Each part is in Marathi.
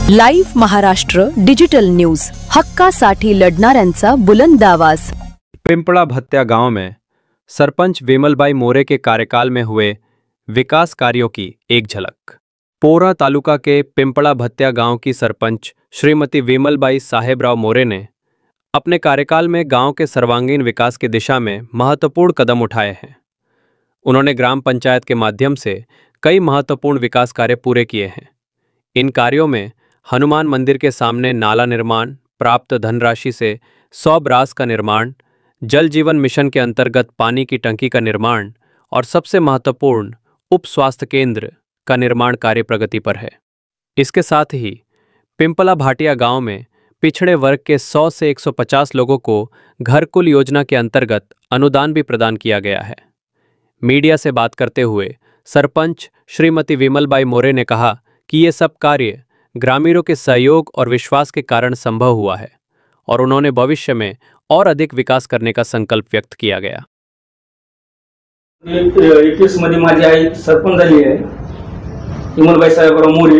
लाईव्ह महाराष्ट्र डिजिटल न्यूज, हक्कासाठी लढणाऱ्यांचा बुलंद आवाज। पिंपला भत्या गांव में सरपंच विमलबाई मोरे के कार्यकाल में हुए विकास कार्यों की एक झलक। पोरा तालुका के पिंपला भत्या गांव की सरपंच श्रीमती विमलबाई साहेबराव मोरे ने अपने कार्यकाल में गांव के सर्वांगीण विकास की दिशा में महत्वपूर्ण कदम उठाए हैं। उन्होंने ग्राम पंचायत के माध्यम से कई महत्वपूर्ण विकास कार्य पूरे किए हैं। इन कार्यों में हनुमान मंदिर के सामने नाला निर्माण, प्राप्त धनराशि से 100 ब्रास का निर्माण, जल जीवन मिशन के अंतर्गत पानी की टंकी का निर्माण और सबसे महत्वपूर्ण उप स्वास्थ्य केंद्र का निर्माण कार्य प्रगति पर है। इसके साथ ही पिंपला भाटिया गांव में पिछड़े वर्ग के 100 से 150 लोगों को घरकुल योजना के अंतर्गत अनुदान भी प्रदान किया गया है। मीडिया से बात करते हुए सरपंच श्रीमती विमलबाई मोरे ने कहा कि ये सब कार्य ग्रामीणों के सहयोग और विश्वास के कारण संभव हुआ है और उन्होंने भविष्य में और अधिक विकास करने का संकल्प व्यक्त किया गया। 21 मध्ये माझी आई सरपंच झाली आहे, विमलबाई साहेबराव मोरे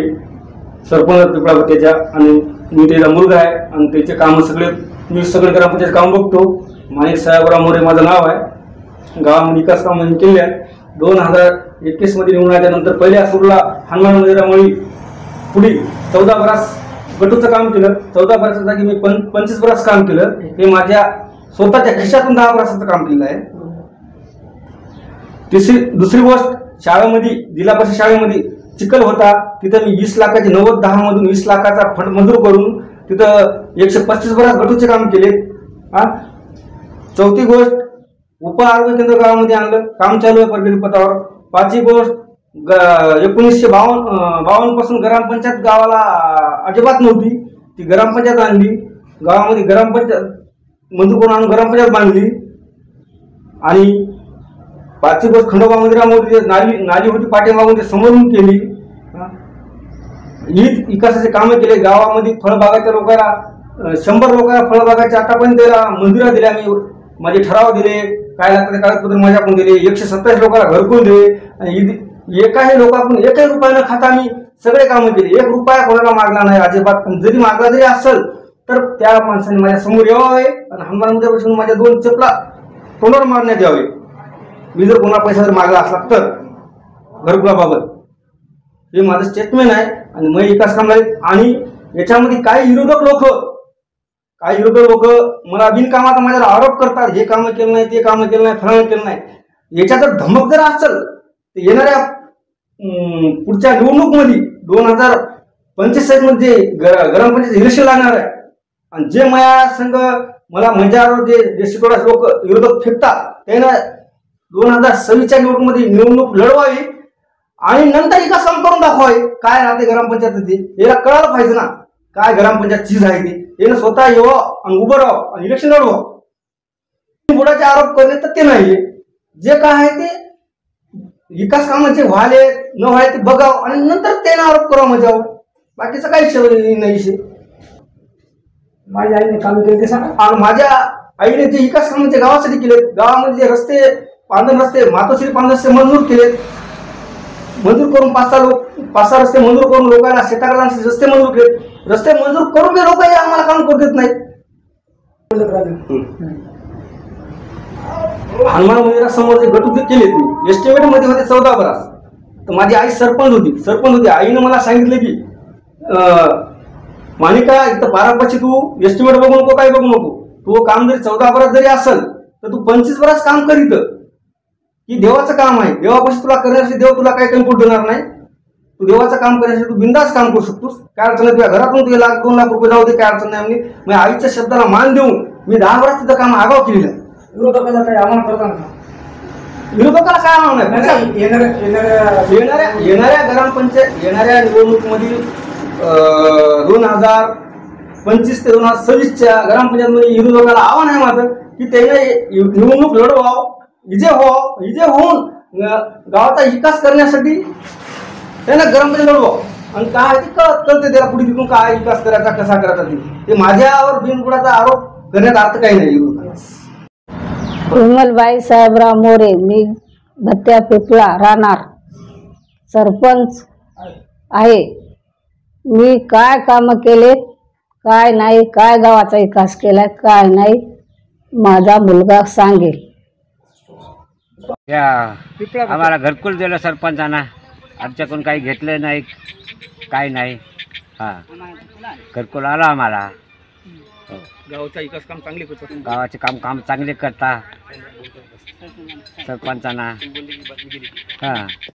सरपंच पिंपळा भत्याच्या, आणि मी त्याचा मुलगा आहे आणि त्याचे काम मी सगळे ग्रामपंचायत काम बघतो। माणिक साहेबराव मोरे माझं नाव आहे। गावामध्ये विकास कामं केली आहेत। 2021 मध्ये निवडून आल्यानंतर पहिल्या सुरुला हनुमान मंदिरामुळे पुढे 14 बरास गटूचं काम केलं। 14 बरासच्या जागी मी 25 बरास काम केलं। हे माझ्या स्वतःच्या खिशातून 10 बरासाचं काम केलं आहे। दुसरी गोष्ट, शाळेमध्ये जिल्हा परिषद शाळेमध्ये चिखल होता, तिथं मी 20 लाखाचे 90-10 मधून 20 लाखाचा फंड मंजूर करून तिथं 135 बरास गटूचे काम केले। चौथी गोष्ट, उप आरोग्य केंद्र गावामध्ये आणलं, काम चालू आहे प्रगती पथावर। पाचवी गोष्ट, 1952 पासून ग्रामपंचायत गावाला अजिबात नव्हती, ती ग्रामपंचायत आणली। गावामध्ये ग्रामपंचायत मंजूर करून आणून ग्रामपंचायत बांधली। आणि पाचवी गोष्ट, खंडोबा मंदिरामध्ये नाली होती पाठीमागून समोरून केली। ही विकासाचे कामं केले। गावामध्ये फळबागाच्या लोकांना 100 लोकांना फळबागाच्या आतापर्यंत त्याला मंजुऱ्या दिल्या। मी माझे ठराव दिले, काय लागतं ते कागदपत्र माझ्याकडून दिले। 127 लोकांना घरकुल दिले आणि एकाही लोकांकडून एकही रुपया न खाता मी सगळे कामं केली। 1 रुपया कोणाला मागला नाही अजिबात। जरी मागला जरी असेल तर त्या माणसाने माझ्या समोर यावे आणि हनुमान मंदिरापासून माझ्या 2 चपला तोंडावर मारण्यात यावे। मी जर कोणा पैसा जर मागला असला तर घरकुलाबाबत, हे माझं स्टेटमेंट आहे। आणि मी विकास काम झाले। आणि याच्यामध्ये काही विरोधक लोक मला बिनकामाचा माझ्यावर आरोप करतात, हे कामं केलं नाही, ते कामं केलं नाही, फळानं केलं नाही। याच्या जर धमक जर असेल तर येणाऱ्या पुढच्या निवडणुकीमध्ये 2045 मध्ये ग्रामपंचायत इलेक्शन लागणार आहे। आणि जे माया संघ मला मंचावर जे शिकवणारे लोक विरोधक फेकतात, त्यांना 2026च्या निवडणूक लढवावी आणि नंतर विकास काम करून दाखवावे। काय राहते ग्रामपंचायत याला कळायला पाहिजे ना, काय ग्रामपंचायत चीज आहे ते। यानं स्वतः यावं आणि उभं राहावं आणि इलेक्शन लढवावं। बुडाचे आरोप करणे तर ते नाहीये, जे काय आहे ते विकास कामाचे व्हाले न व्हाले ते बघावं आणि नंतर त्याने आरोप करावं मजावं। बाकीचं काही विषय नाही। माझ्या आईने काम केले ते सांगा। आणि माझ्या आईने जे विकास कामाचे गावासाठी केले, गावामध्ये जे रस्ते पांढर रस्ते, मातोश्री पांढर रस्ते मंजूर केले, मंजूर करून 5-6 रस्ते मंजूर करून लोकांना शेताकडे रस्ते मंजूर केले। रस्ते मंजूर करून ते लोक आम्हाला काम करू देत नाहीत। हनुमान मंदिरासमोर जे गटू केले मी एस्टिमेट मध्ये होते 14 बरास। तर माझी आई सरपंच होती। आईने मला सांगितले की मानिका, इथं बारापाची तू एस्टिमेट बघू नको, काय बघू नको, तू काम जरी 14 बरास जरी असेल तर तू 25 बरास काम करीत, की देवाचं काम आहे। देवापाशी तुला करण्यासाठी देव तुला काही कमी पडू देणार नाही। तू देवाचं काम करण्यासाठी तू बिंदास काम करू शकतोस, काय अडचण नाही। तुझ्या घरातून तुझे 1-2 लाख रुपये जाऊ दे, काय अडचण नाही। मी आईच्या शब्दाला मान देऊन मी 10 बरास तिथं काम आगाव केलेलं आहे। विरोधकाला काय आव्हान करताना विरोधकाला काय आव्हान नाही। येणाऱ्या ग्रामपंचायत येणाऱ्या निवडणुकीमध्ये 2025 ते 2026च्या ग्रामपंचायतमध्ये विरोधकाला आव्हान आहे माझं की त्याने निवडणूक लढवावं, विजय होऊन गावाचा विकास करण्यासाठी त्यानं ग्रामपंचायत लढवावं। आणि काय ते कळते त्याला पुढे तिथून काय विकास करायचा, कसा करायचा ते माझ्यावर बिनबुडाचा आरोप करण्यात अर्थ काही नाही। विमलबाई साहेबराव मोरे, मी भत्या पिपळा राहणार सरपंच आहे। मी काय काम केले, काय नाही, काय गावाचा विकास केलाय, काय नाही, माझा मुलगा सांगेल. या आम्हाला घरकुल दिलं सरपंचांना, आमच्याकडून काही घेतलं नाही, काय नाही. हां, घरकुल आला आम्हाला. गावाचा विकास काम चांगले करतात. गावाचे काम चांगले करता सरपंचांना. हां.